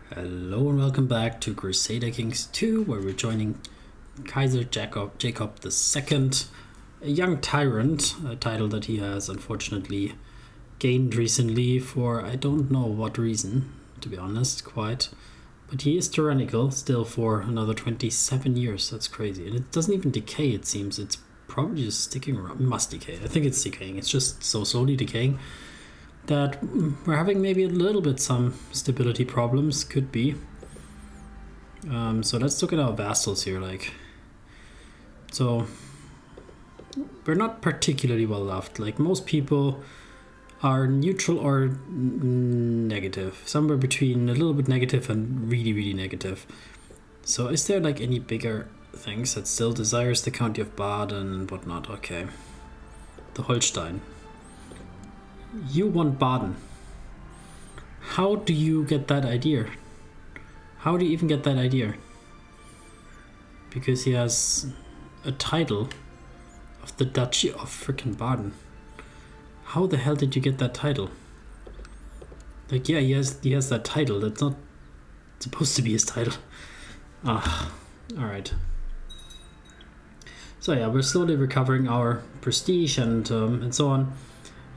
Hello and welcome back to Crusader Kings 2, where we're joining Kaiser Jacob II, a young tyrant, a title that he has unfortunately gained recently for I don't know what reason, to be honest, quite. But he is tyrannical still for another 27 years, that's crazy. And it doesn't even decay, it seems. It's probably just sticking around. It must decay. I think it's decaying. It's just so slowly decaying that we're having maybe a little bit some stability problems, could be. So let's look at our vassals here. So we're not particularly well loved. Like, most people are neutral or negative, somewhere between a little bit negative and really, really negative. So is there like any bigger things that still desires the county of Baden and whatnot? Okay, the Holstein. You want Baden. How do you get that idea? How do you even get that idea? Because he has a title of the Duchy of frickin' Baden. How the hell did you get that title? Like, yeah, he has that title. That's not supposed to be his title. Alright. So yeah, we're slowly recovering our prestige and so on.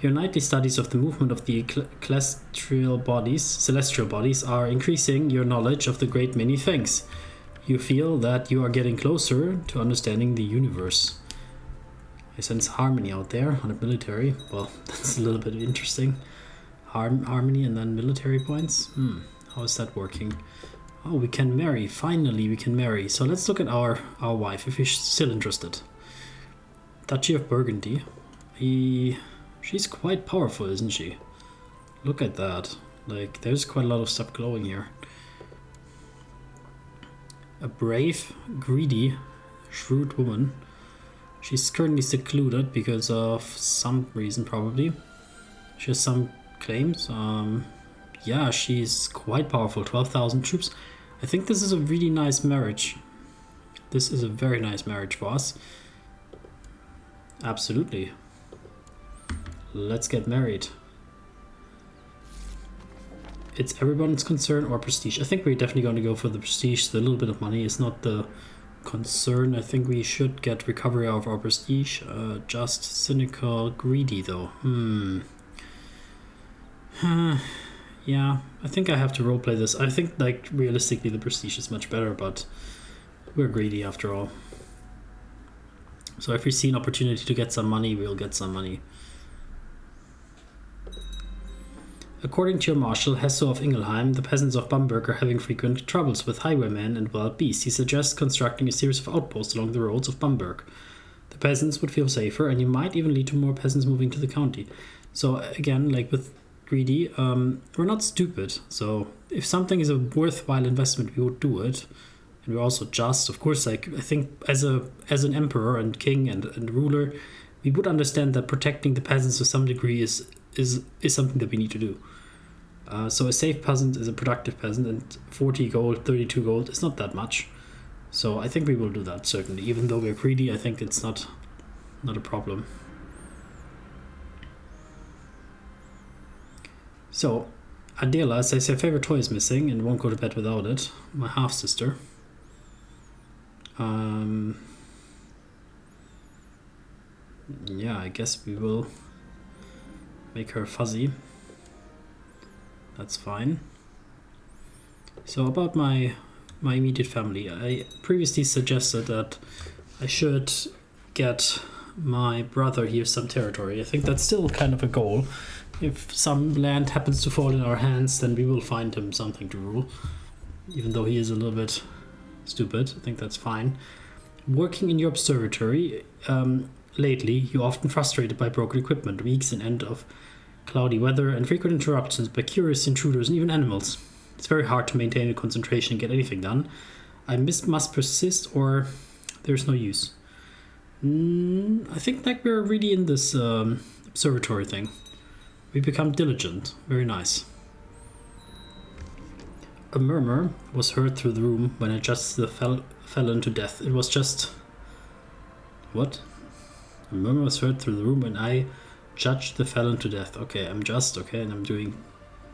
Your nightly studies of the movement of the celestial bodies are increasing your knowledge of the great many things. You feel that you are getting closer to understanding the universe. I sense harmony out there on a military. Well, that's a little bit interesting. Harmony and then military points. How is that working? Oh, we can marry. Finally, we can marry. So let's look at our wife, if she's still interested. Duchy of Burgundy. She's quite powerful, isn't she? Look at that. Like, there's quite a lot of stuff glowing here. A brave, greedy, shrewd woman. She's currently secluded because of some reason, probably. She has some claims. Yeah, she's quite powerful. 12,000 troops. I think this is a really nice marriage. This is a very nice marriage for us. Absolutely. Let's get married. It's everyone's concern or prestige. I think we're definitely going to go for the prestige. The little bit of money is not the concern. I think we should get recovery of our prestige. Just cynical, greedy though. Yeah, I think I have to roleplay this. I think, like, realistically the prestige is much better, but we're greedy after all. So if we see an opportunity to get some money, we'll get some money. According to your marshal, Hesso of Ingelheim, the peasants of Bamberg are having frequent troubles with highwaymen and wild beasts. He suggests constructing a series of outposts along the roads of Bamberg. The peasants would feel safer, and you might even lead to more peasants moving to the county. So again, like with greedy, we're not stupid. So if something is a worthwhile investment, we would do it. And we're also just, of course, like, I think as an emperor and king and ruler, we would understand that protecting the peasants to some degree is something that we need to do. So a safe peasant is a productive peasant, and 40 gold, 32 gold is not that much. So I think we will do that, certainly. Even though we're greedy, I think it's not a problem. So Adela says her favorite toy is missing and won't go to bed without it. My half-sister. Yeah, I guess we will make her fuzzy. That's fine. So about my immediate family, I previously suggested that I should get my brother here some territory. I think that's still kind of a goal. If some land happens to fall in our hands, then we will find him something to rule. Even though he is a little bit stupid, I think that's fine. Working in your observatory, lately, you're often frustrated by broken equipment, weeks and end of cloudy weather, and frequent interruptions by curious intruders and even animals. It's very hard to maintain a concentration and get anything done. I must persist, or there's no use. I think that we're really in this observatory thing. We become diligent. Very nice. A murmur was heard through the room when I just fell to death. It was just... What? A murmur was heard through the room when I judged the felon to death. Okay, and I'm doing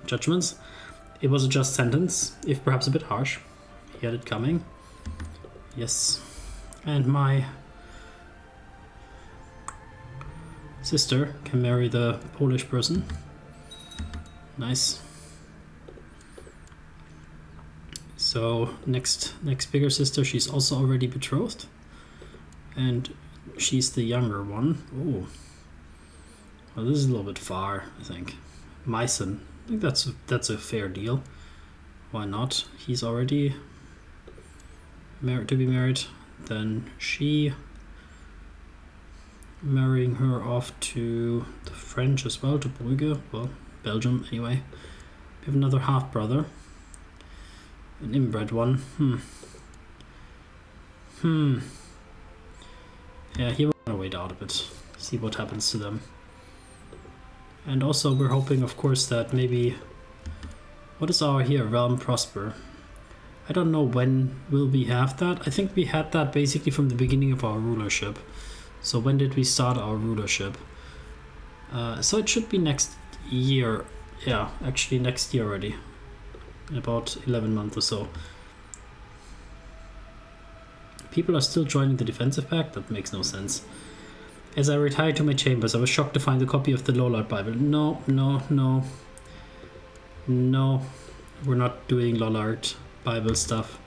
judgments. It was a just sentence, if perhaps a bit harsh. He had it coming. Yes. And my sister can marry the Polish person. Nice. So next bigger sister, she's also already betrothed. And she's the younger one. Oh. Well, this is a little bit far, I think. Meissen. I think that's a fair deal. Why not? He's already to be married. Then she marrying her off to the French as well, to Brugge, well, Belgium anyway. We have another half brother, an inbred one. Yeah, he will wait out a bit, see what happens to them. And also we're hoping, of course, that maybe, what is our here, realm prosper? I don't know when will we have that. I think we had that basically from the beginning of our rulership. So when did we start our rulership? So it should be next year. Yeah, actually next year already. In about 11 months or so. People are still joining the defensive pact? That makes no sense. As I retired to my chambers, I was shocked to find a copy of the Lollard Bible. No. We're not doing Lollard Bible stuff.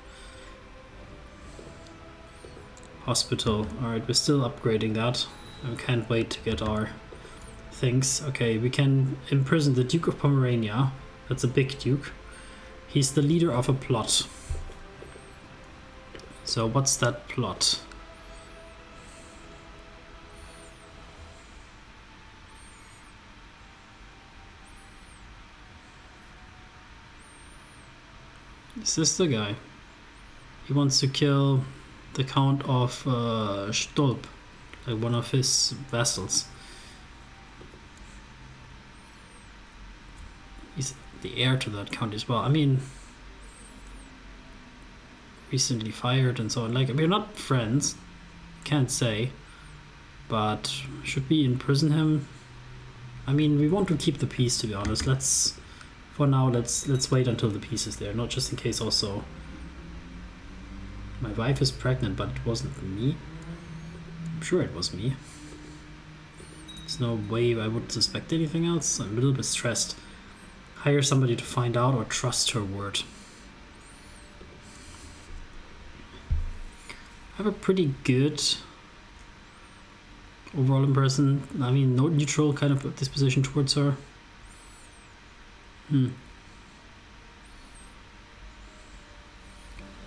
Hospital. Alright, we're still upgrading that. I can't wait to get our things. Okay, we can imprison the Duke of Pomerania. That's a big duke. He's the leader of a plot. So what's that plot? Is this the guy? He wants to kill the Count of Stolp, like one of his vassals. He's the heir to that count as well. I mean, recently fired and so on. Like, we're not friends, can't say, but should we imprison him? I mean, we want to keep the peace, to be honest. For now, let's wait until the peace is there, not just in case also. My wife is pregnant, but it wasn't me. I'm sure it was me. There's no way I would suspect anything else. I'm a little bit stressed. Hire somebody to find out or trust her word. I have a pretty good overall impression. I mean, no neutral kind of disposition towards her.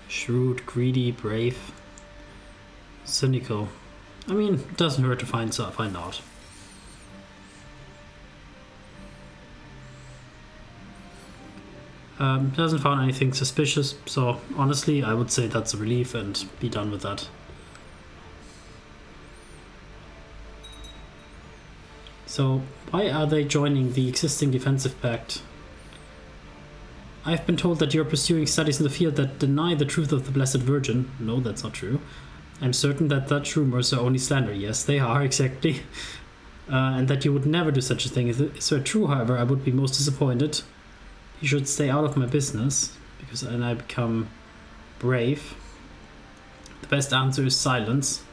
Shrewd, greedy, brave, cynical. I mean, it doesn't hurt to find out. Hasn't found anything suspicious, so honestly, I would say that's a relief and be done with that. So, why are they joining the existing defensive pact? I've been told that you're pursuing studies in the field that deny the truth of the Blessed Virgin. No, that's not true. I'm certain that such rumors are only slander. Yes, they are, exactly. And that you would never do such a thing. If it were true, however, I would be most disappointed. You should stay out of my business, because then I become brave. The best answer is silence.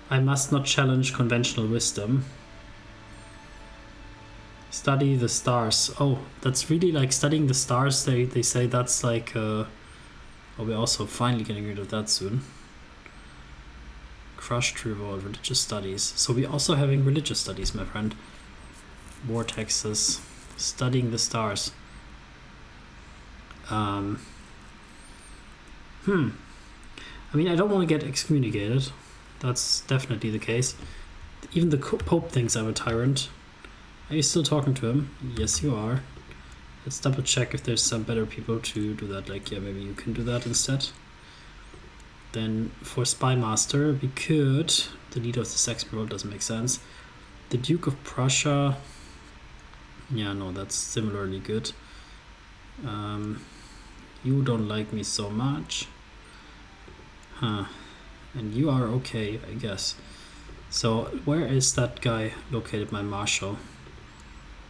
I must not challenge conventional wisdom. Study the stars. Oh, that's really like studying the stars. They say that's like oh, we're also finally getting rid of that soon. Crushed revolt, religious studies. So we're also having religious studies, my friend. Vortexes. Studying the stars. I mean, I don't want to get excommunicated. That's definitely the case. Even the Pope thinks I'm a tyrant. Are you still talking to him? Yes, you are. Let's double check if there's some better people to do that. Like, yeah, maybe you can do that instead. Then for Spy Master, we could. The leader of the Saxon Revolt doesn't make sense. The Duke of Prussia. Yeah, no, that's similarly good. You don't like me so much. Huh. And you are okay, I guess. So, where is that guy located, my marshal?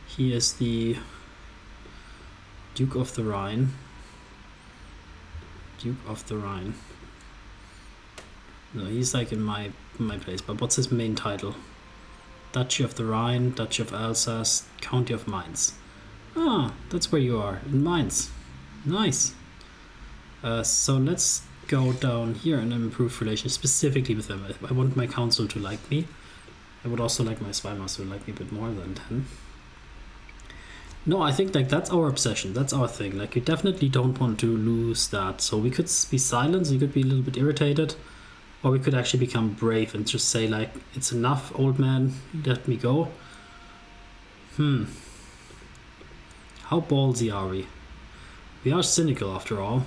He is the Duke of the Rhine. Duke of the Rhine. No, he's like in my place, but what's his main title? Duchy of the Rhine, Duchy of Alsace, County of Mainz. Ah, that's where you are, in Mainz. Nice. So let's go down here and improve relations specifically with them. I want my council to like me. I would also like my Spymaster to like me a bit more than 10. No, I think like that's our obsession. That's our thing. Like we definitely don't want to lose that. So we could be silent. We could be a little bit irritated, or we could actually become brave and just say like, "It's enough, old man. Let me go." How ballsy are we? We are cynical after all.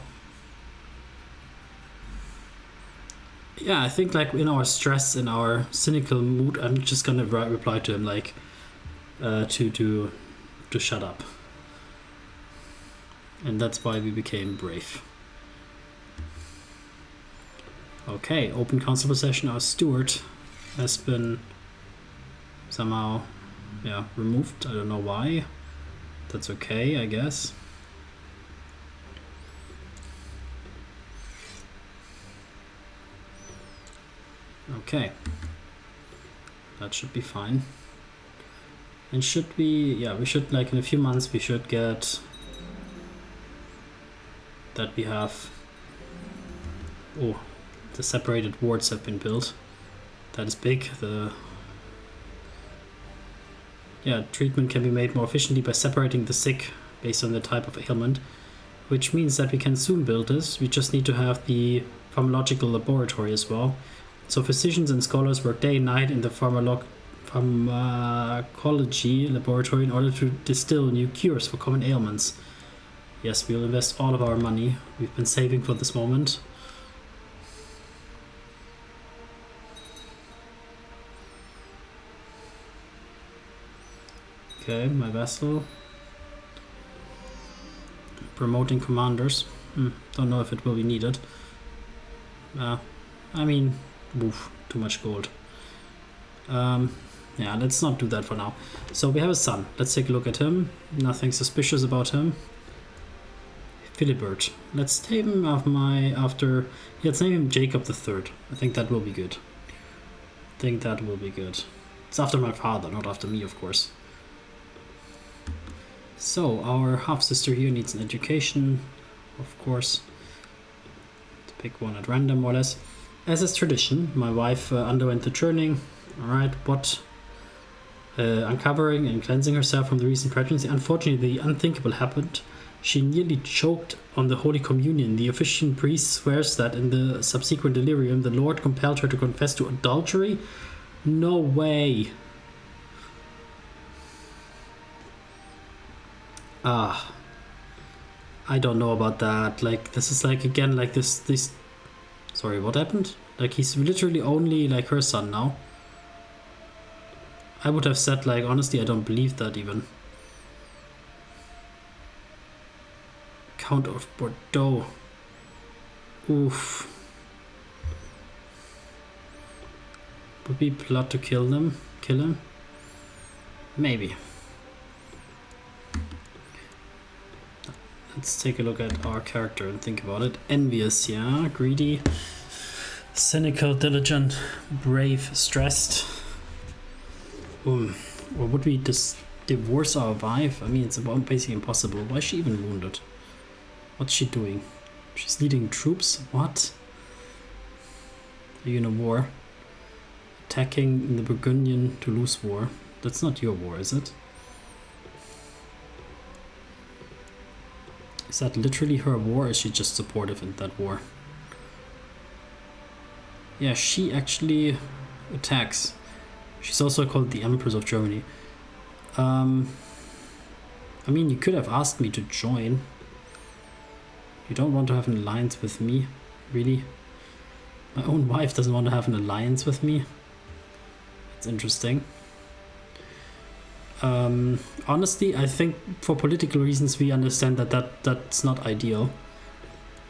Yeah, I think like in our stress, in our cynical mood, I'm just gonna reply to him like, to shut up. And that's why we became brave. Okay, open council possession. Our steward has been somehow, removed. I don't know why. That's okay, I guess. Okay. That should be fine. And should we, we should, like in a few months, we should get that we have, the separated wards have been built. That is big. Treatment can be made more efficiently by separating the sick based on the type of ailment, which means that we can soon build this. We just need to have the pharmacological laboratory as well. So physicians and scholars work day and night in the pharmacology laboratory in order to distill new cures for common ailments. Yes, we'll invest all of our money. We've been saving for this moment. Okay, my vassal. Promoting commanders. Don't know if it will be needed. I mean, too much gold. Let's not do that for now. So we have a son. Let's take a look at him. Nothing suspicious about him. Philibert. Let's name him let's name him Jacob III. I think that will be good. It's after my father, not after me, of course. So our half-sister here needs an education, of course. Let's pick one at random, more or less. As is tradition, my wife underwent the churning. Alright, uncovering and cleansing herself from the recent pregnancy. Unfortunately, the unthinkable happened. She nearly choked on the Holy Communion. The officiant priest swears that in the subsequent delirium, the Lord compelled her to confess to adultery. No way. I don't know about that. Like, this is like, again, like this. Sorry, what happened? Like, he's literally only like her son now. I would have said, like, honestly, I don't believe that even. Count of Bordeaux. Oof. Would we plot to kill him? Maybe. Let's take a look at our character and think about it. Envious, yeah. Greedy. Cynical, diligent, brave, stressed. Or would we just divorce our wife? I mean, it's basically impossible. Why is she even wounded? What's she doing? She's leading troops? What? Are you in a war? Attacking in the Burgundian Toulouse war. That's not your war, is it? Is that literally her war, or is she just supportive in that war? Yeah, she actually attacks. She's also called the Empress of Germany. I mean, you could have asked me to join. You don't want to have an alliance with me? Really? My own wife doesn't want to have an alliance with me? It's interesting. Honestly, I think for political reasons we understand that's not ideal.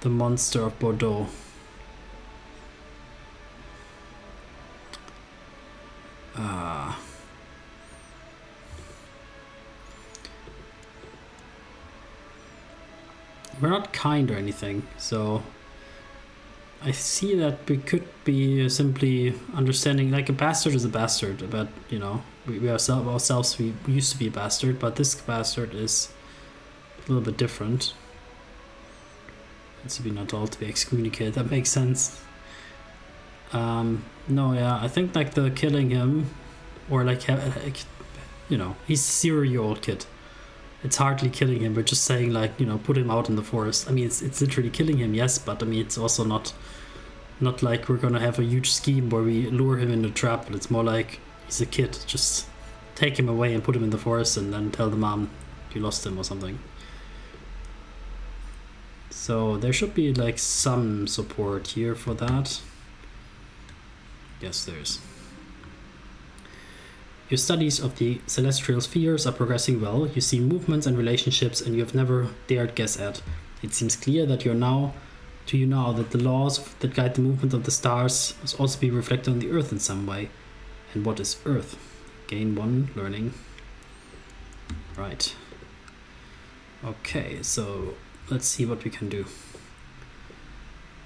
The monster of Bordeaux. we're not kind or anything, so I see that we could be simply understanding, like, a bastard is a bastard, but, you know, we ourselves, we used to be a bastard, but this bastard is a little bit different. It's to be not all to be excommunicated, that makes sense. No, yeah, I think, like, the killing him, or, like, you know, he's a 0-year-old kid. It's hardly killing him, we're just saying, like, you know, put him out in the forest. I mean, it's literally killing him, yes, but I mean, it's also not like we're gonna have a huge scheme where we lure him in a trap, but it's more like he's a kid, just take him away and put him in the forest and then tell the mom you lost him or something. So there should be, like, some support here for that. Yes, there is. Your studies of the celestial spheres are progressing well. You see movements and relationships and you have never dared guess at. It seems clear that to you now that the laws that guide the movement of the stars must also be reflected on the Earth in some way. And what is Earth? Gain 1 learning. Right. Okay, so let's see what we can do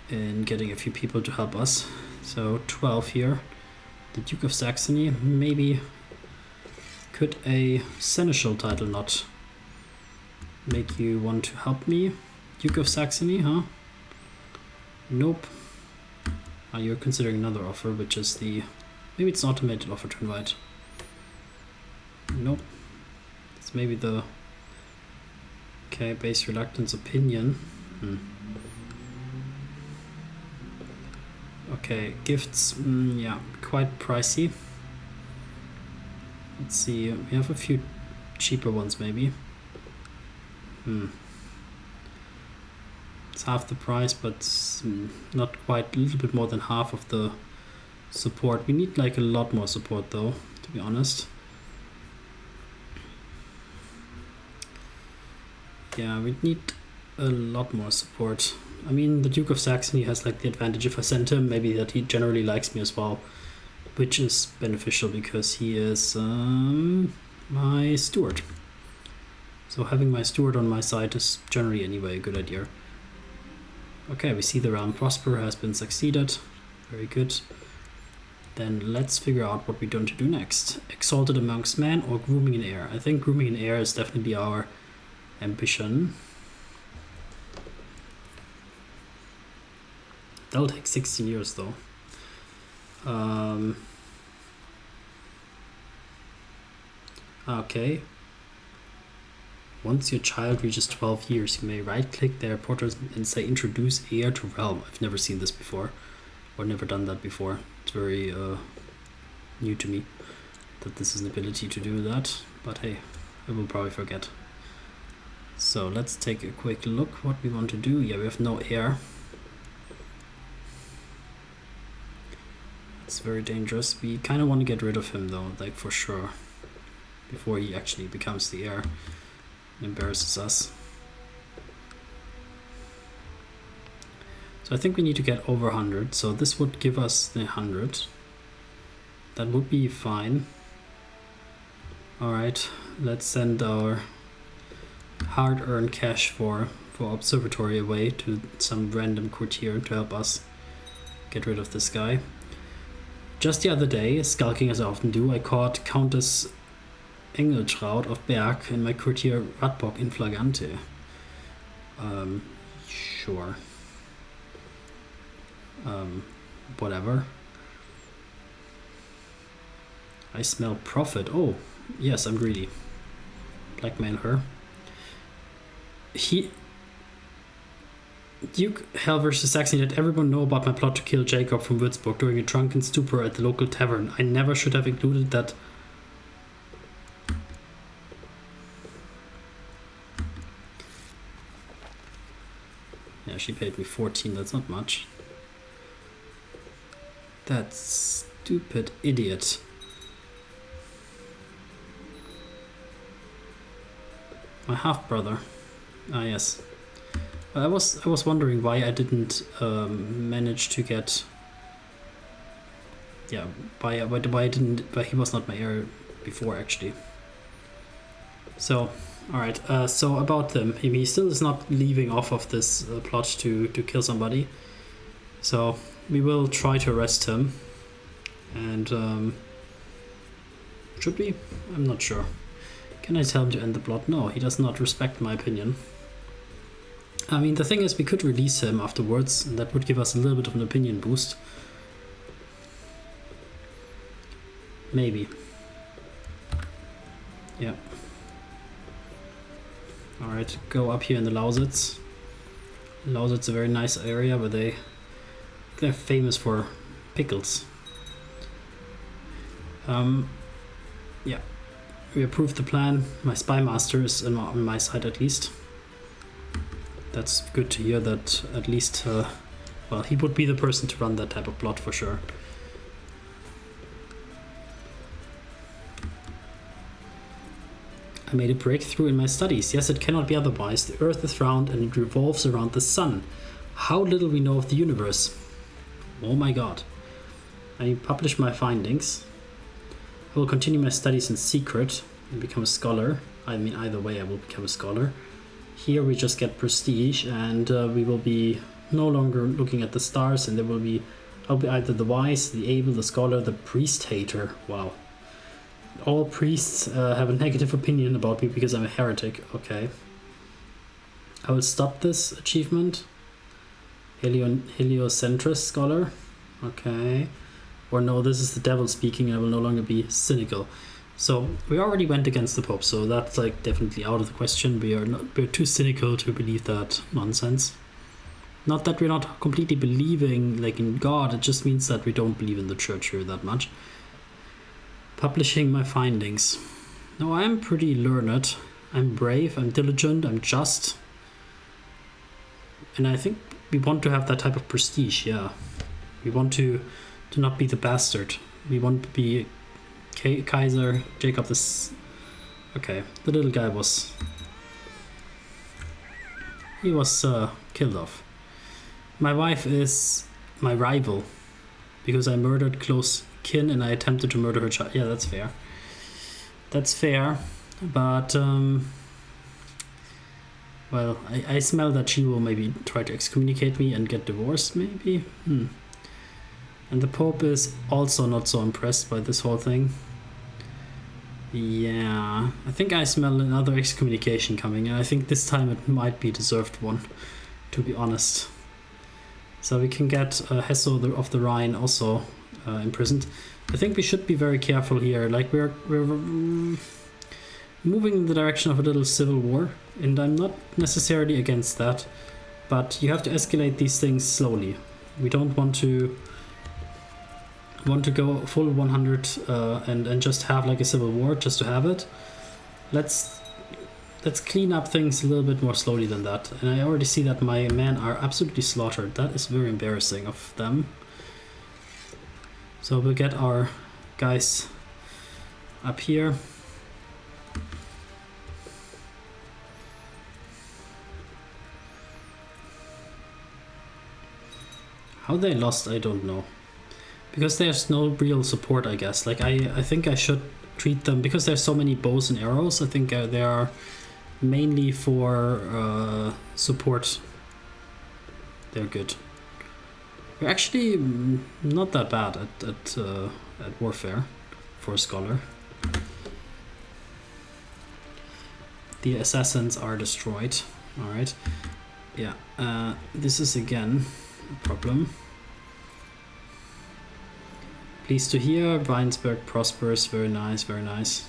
in getting a few people to help us. So 12 here. The Duke of Saxony, maybe. Could a seneschal title not make you want to help me? Duke of Saxony, huh? Nope. You're considering another offer, which is the... Maybe it's an automated offer to invite. Nope. It's maybe the... Okay, base reluctance opinion. Okay, gifts, yeah, quite pricey. Let's see, we have a few cheaper ones maybe. It's half the price, but not quite, a little bit more than half of the support. We need, like, a lot more support though, to be honest. Yeah, we need a lot more support. I mean, the Duke of Saxony has, like, the advantage if I send him, maybe that he generally likes me as well, which is beneficial because he is my steward. So having my steward on my side is generally anyway a good idea. Okay, we see the realm prosper has been succeeded. Very good. Then let's figure out what we're going to do next. Exalted amongst men or grooming an heir. I think grooming an heir is definitely our ambition. That'll take 16 years though. Okay. Once your child reaches 12 years, you may right-click their portrait and say introduce heir to realm. I've never seen this before, or never done that before. It's very new to me that this is an ability to do that, but hey, I will probably forget. So let's take a quick look what we want to do. Yeah, we have no heir. It's very dangerous. We kind of want to get rid of him though, like, for sure, before he actually becomes the heir and embarrasses us. So I think we need to get over 100, so this would give us the 100. That would be fine. Alright, let's send our hard-earned cash for observatory away to some random courtier to help us get rid of this guy. Just the other day, skulking as I often do, I caught Countess Engeltraud of Berg and my courtier Radbock in flagrante. Sure. Whatever. I smell profit. Oh, yes, I'm greedy. Blackmail her. Duke Hell versus Saxony, let everyone know about my plot to kill Jacob from Würzburg during a drunken stupor at the local tavern. I never should have included that. Yeah, she paid me 14, that's not much. That stupid idiot. My half-brother. Ah, yes. I was wondering why I didn't manage to get. Yeah, why he was not my heir before actually. So Alright, so about him. He still is not leaving off of this plot to kill somebody. So we will try to arrest him. And should we? I'm not sure. Can I tell him to end the plot? No, he does not respect my opinion. I mean, the thing is, we could release him afterwards, and that would give us a little bit of an opinion boost. Maybe. Yeah. Alright, go up here in the Lausitz. Lausitz is a very nice area where they're famous for pickles. Yeah. We approved the plan. My spy master is on my side at least. That's good to hear that at least, well, he would be the person to run that type of plot for sure. I made a breakthrough in my studies. Yes, it cannot be otherwise. The Earth is round and it revolves around the sun. How little we know of the universe. Oh my god. I publish my findings. I will continue my studies in secret and become a scholar. I mean, either way, I will become a scholar. Here we just get prestige, and we will be no longer looking at the stars, and I'll be either the wise, the able, the scholar, the priest-hater. Wow. All priests have a negative opinion about me because I'm a heretic. Okay. I will stop this achievement. Heliocentrist scholar. Okay. Or no, this is the devil speaking, and I will no longer be cynical. So we already went against the Pope, so that's like definitely out of the question. We're too cynical to believe that nonsense. Not that we're not completely believing like in God, it just means that we don't believe in the church here that much. Publishing my findings. No, I'm pretty learned. I'm brave, I'm diligent, I'm just. And I think we want to have that type of prestige, yeah. We want to not be the bastard. We want to be Kaiser Jacob this. Okay, the little guy was killed off. My wife is my rival because I murdered close kin and I attempted to murder her child. Yeah, that's fair. That's fair, but well, I smell that she will maybe try to excommunicate me and get divorced, maybe. And the Pope is also not so impressed by this whole thing. Yeah, I think I smell another excommunication coming, and I think this time it might be a deserved one, to be honest. So we can get Hesso of the Rhine also imprisoned. I think we should be very careful here. Like we're moving in the direction of a little civil war, and I'm not necessarily against that, but you have to escalate these things slowly. We don't want to go full 100 and just have like a civil war just to have it. Let's clean up things a little bit more slowly than that. And I already see that my men are absolutely slaughtered. That is very embarrassing of them. So we'll get our guys up here. How they lost, I don't know. Because there's no real support, I guess. Like, I think I should treat them... Because there's so many bows and arrows, I think they are mainly for support. They're good. We're actually not that bad at warfare for a scholar. The assassins are destroyed. Alright. Yeah, this is again a problem. Pleased to hear. Weinsberg prospers. Very nice, very nice.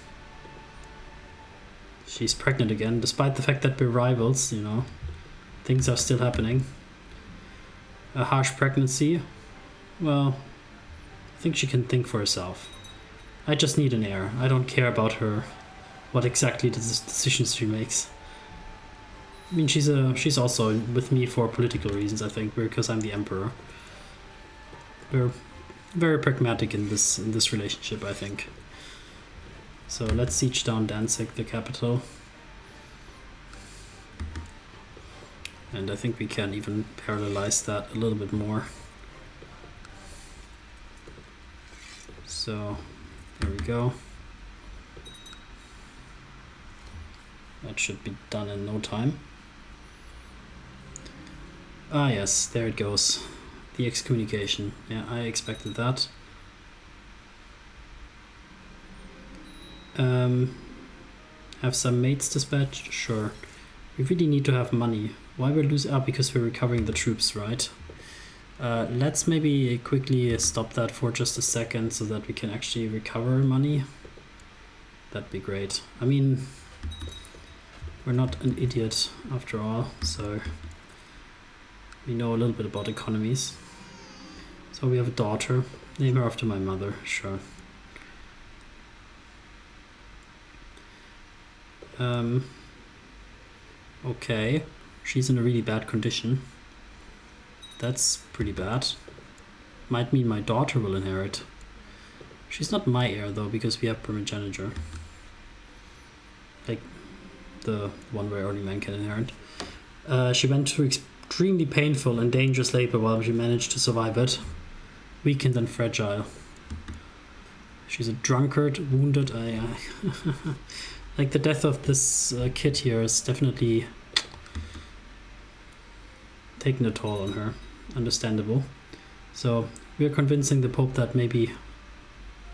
She's pregnant again, despite the fact that we're rivals, you know. Things are still happening. A harsh pregnancy. Well, I think she can think for herself. I just need an heir. I don't care about her, what exactly the decisions she makes. I mean, she's also with me for political reasons, I think, because I'm the emperor. We're very pragmatic in this relationship, I think. So let's siege down Danzig, the capital. And I think we can even parallelize that a little bit more. So there we go. That should be done in no time. Ah yes, there it goes. The excommunication. Yeah, I expected that. Have some mates dispatched? Sure. We really need to have money. Why we're losing? Ah, because we're recovering the troops, right? Let's maybe quickly stop that for just a second so that we can actually recover money. That'd be great. I mean, we're not an idiot after all, so we know a little bit about economies. So we have a daughter. Name her after my mother, sure. Okay, she's in a really bad condition. That's pretty bad. Might mean my daughter will inherit. She's not my heir though, because we have primogeniture. Like the one where only man can inherit. She went through extremely painful and dangerous labor while she managed to survive it. Weakened and fragile. She's a drunkard, wounded. Like the death of this kid here is definitely taking a toll on her. Understandable. So we're convincing the Pope that maybe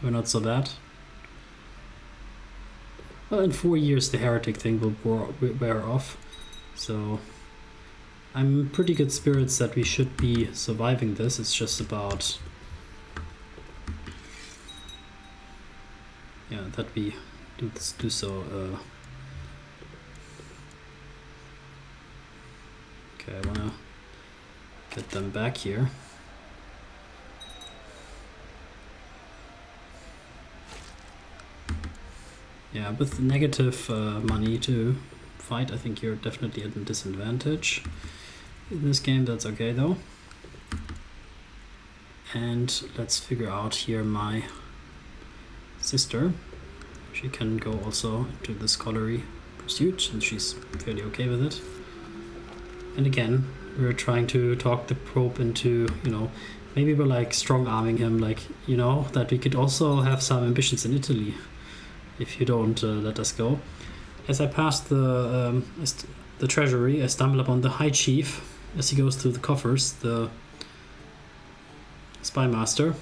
we're not so bad. Well, in 4 years the heretic thing will wear off. So I'm in pretty good spirits that we should be surviving this. It's just about that we do so. Okay, I wanna get them back here. Yeah, with negative money to fight, I think you're definitely at a disadvantage in this game. That's okay though. And let's figure out here my sister. She can go also into the scholarly pursuit, and she's fairly okay with it. And again, we're trying to talk the Pope into, maybe we're like strong arming him, like, that we could also have some ambitions in Italy if you don't let us go. As I pass the treasury, I stumble upon the High Chief as he goes through the coffers, the Spy Master.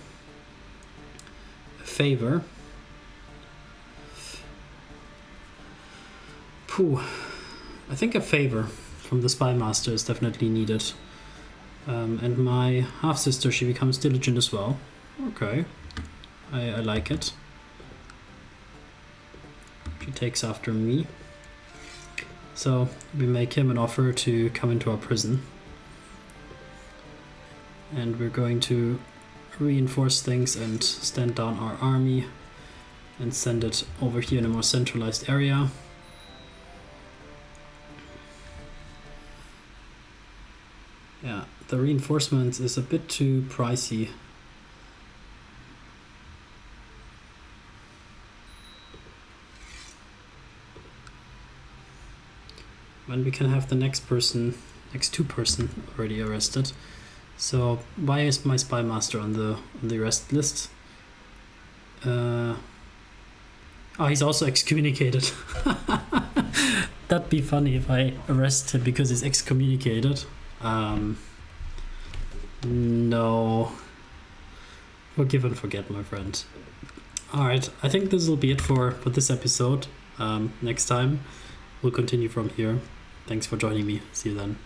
A favor. I think a favor from the Spy Master is definitely needed. And my half-sister, she becomes diligent as well. Okay, I like it. She takes after me. So we make him an offer to come into our prison. And we're going to reinforce things and stand down our army and send it over here in a more centralized area. Yeah, the reinforcements is a bit too pricey. When we can have the next two person already arrested. So why is my Spy Master on the arrest list? He's also excommunicated. That'd be funny if I arrest him because he's excommunicated. No. Forgive and forget, my friend. Alright, I think this will be it for this episode. Next time, we'll continue from here. Thanks for joining me. See you then.